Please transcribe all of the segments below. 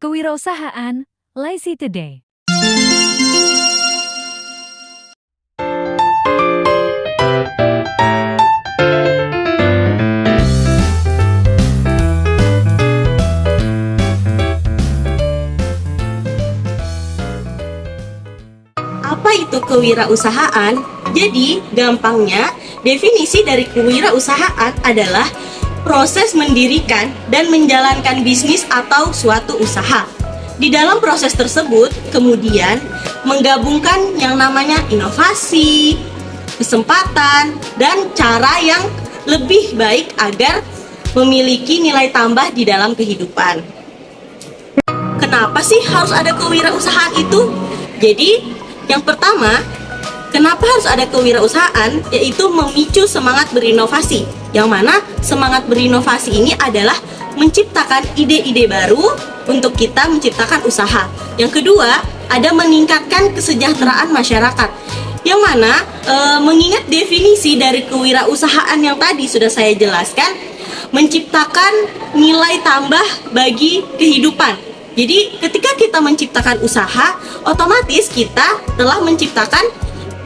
Kewirausahaan, Lazy Today. Apa itu kewirausahaan? Jadi, gampangnya, definisi dari kewirausahaan adalah proses mendirikan dan menjalankan bisnis atau suatu usaha. Di dalam proses tersebut, kemudian menggabungkan yang namanya inovasi, kesempatan, dan cara yang lebih baik agar memiliki nilai tambah di dalam kehidupan. Kenapa sih harus ada kewirausahaan itu? Jadi, yang pertama, kenapa harus ada kewirausahaan? Yaitu memicu semangat berinovasi. Yang mana semangat berinovasi ini adalah menciptakan ide-ide baru untuk kita menciptakan usaha. Yang kedua, ada meningkatkan kesejahteraan masyarakat. Yang mana mengingat definisi dari kewirausahaan yang tadi sudah saya jelaskan, menciptakan nilai tambah bagi kehidupan. Jadi ketika kita menciptakan usaha, otomatis kita telah menciptakan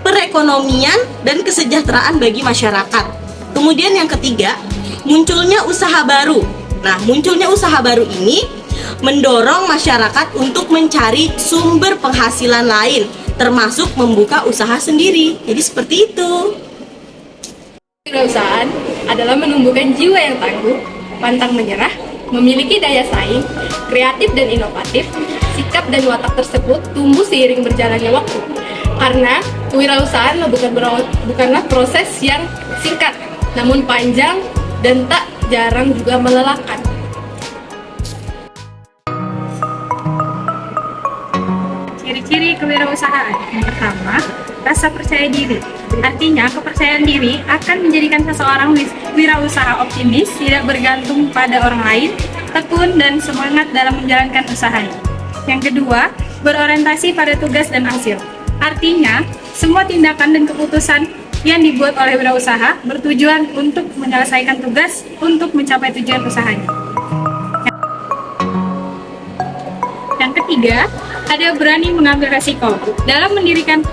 perekonomian dan kesejahteraan bagi masyarakat. Kemudian yang ketiga, munculnya usaha baru. Nah, munculnya usaha baru ini mendorong masyarakat untuk mencari sumber penghasilan lain, termasuk membuka usaha sendiri. Jadi seperti itu. Kewirausahaan adalah menumbuhkan jiwa yang tangguh, pantang menyerah, memiliki daya saing, kreatif dan inovatif. Sikap dan watak tersebut tumbuh seiring berjalannya waktu. Karena kewirausahaan bukanlah proses yang singkat, namun panjang dan tak jarang juga melelahkan. Ciri-ciri kewirausahaan. Yang pertama, rasa percaya diri. Artinya, kepercayaan diri akan menjadikan seseorang wirausaha optimis, tidak bergantung pada orang lain, tekun dan semangat dalam menjalankan usahanya. Yang kedua, berorientasi pada tugas dan hasil. Artinya, semua tindakan dan keputusan yang dibuat oleh wirausaha bertujuan untuk menyelesaikan tugas untuk mencapai tujuan usahanya. Yang ketiga, ada berani mengambil resiko. Dalam mendirikan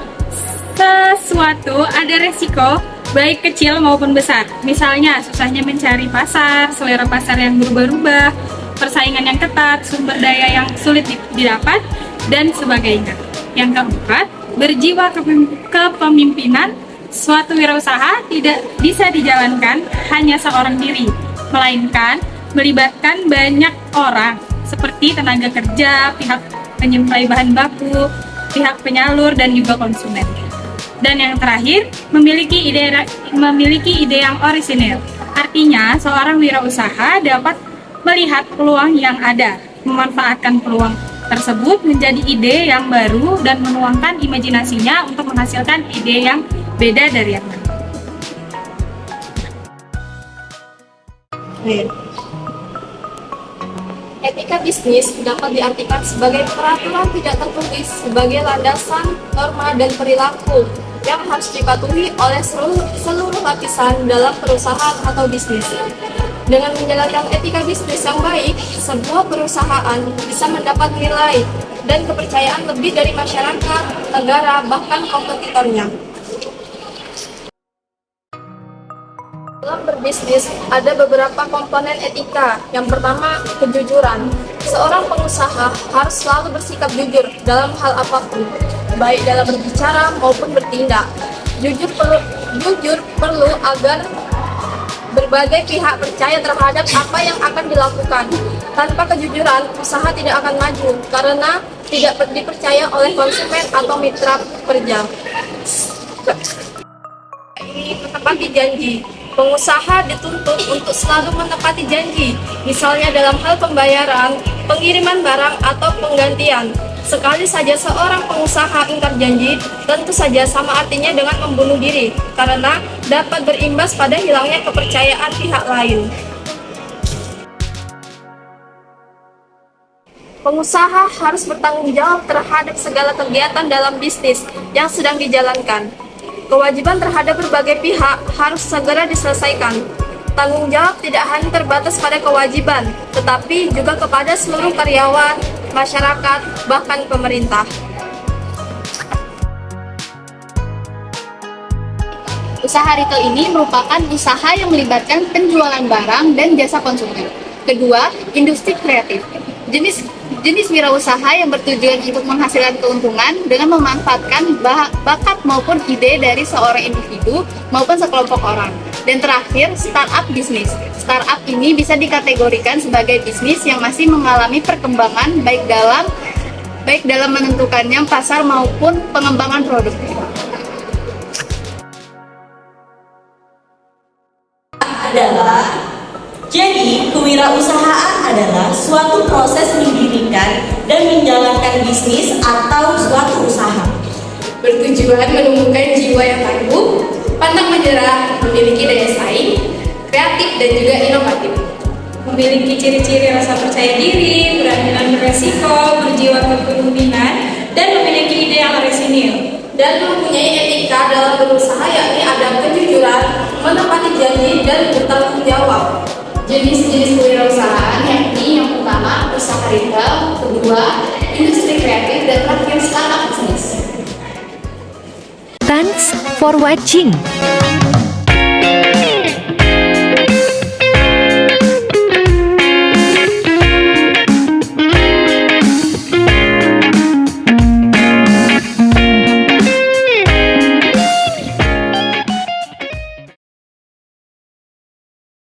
sesuatu ada resiko, baik kecil maupun besar. Misalnya, susahnya mencari pasar, selera pasar yang berubah-ubah, persaingan yang ketat, sumber daya yang sulit didapat, dan sebagainya. Yang keempat, berjiwa kepemimpinan. Suatu wirausaha tidak bisa dijalankan hanya seorang diri, melainkan melibatkan banyak orang, seperti tenaga kerja, pihak penyuplai bahan baku, pihak penyalur, dan juga konsumen. Dan yang terakhir, memiliki ide yang orisinil. Artinya, seorang wirausaha dapat melihat peluang yang ada, memanfaatkan peluang tersebut menjadi ide yang baru dan menuangkan imajinasinya untuk menghasilkan ide yang beda dari yang lain. Etika bisnis dapat diartikan sebagai peraturan tidak tertulis sebagai landasan norma dan perilaku yang harus dipatuhi oleh seluruh lapisan dalam perusahaan atau bisnis. Dengan menjalankan etika bisnis yang baik, sebuah perusahaan bisa mendapat nilai dan kepercayaan lebih dari masyarakat, negara, bahkan kompetitornya. Dalam berbisnis, ada beberapa komponen etika. Yang pertama, kejujuran. Seorang pengusaha harus selalu bersikap jujur dalam hal apapun, baik dalam berbicara maupun bertindak. Jujur perlu agar berbagai pihak percaya terhadap apa yang akan dilakukan. Tanpa kejujuran, usaha tidak akan maju karena tidak dipercaya oleh konsumen atau mitra kerja. Ini menepati janji. Pengusaha dituntut untuk selalu menepati janji, misalnya dalam hal pembayaran, pengiriman barang, atau penggantian. Sekali saja seorang pengusaha ingkar janji, tentu saja sama artinya dengan membunuh diri, karena dapat berimbas pada hilangnya kepercayaan pihak lain. Pengusaha harus bertanggung jawab terhadap segala kegiatan dalam bisnis yang sedang dijalankan. Kewajiban terhadap berbagai pihak harus segera diselesaikan. Tanggung jawab tidak hanya terbatas pada kewajiban, tetapi juga kepada seluruh karyawan, masyarakat, bahkan pemerintah. Usaha retail ini merupakan usaha yang melibatkan penjualan barang dan jasa konsumen. Kedua, industri kreatif. Jenis wirausaha yang bertujuan untuk menghasilkan keuntungan dengan memanfaatkan bakat maupun ide dari seorang individu maupun sekelompok orang. Dan terakhir, startup bisnis. Startup ini bisa dikategorikan sebagai bisnis yang masih mengalami perkembangan baik dalam menentukannya pasar maupun pengembangan produknya. Jadi, kewirausahaan adalah suatu proses mendirikan dan menjalankan bisnis atau suatu usaha. Bertujuan menumbuhkan jiwa yang tangguh, pantang menyerah, memiliki daya saing, kreatif dan juga inovatif. Memiliki ciri-ciri rasa percaya diri, berani mengambil resiko, berjiwa kepemimpinan, dan memiliki ide yang orisinil. Dan mempunyai etika dalam berusaha, yakni ada kejujuran, menepati janji, dan bertanggung jawab. Jenis-jenis kewirausahaan yakni yang pertama usaha retail, kedua industri kreatif, dan terakhir startup bisnis. Thanks for watching.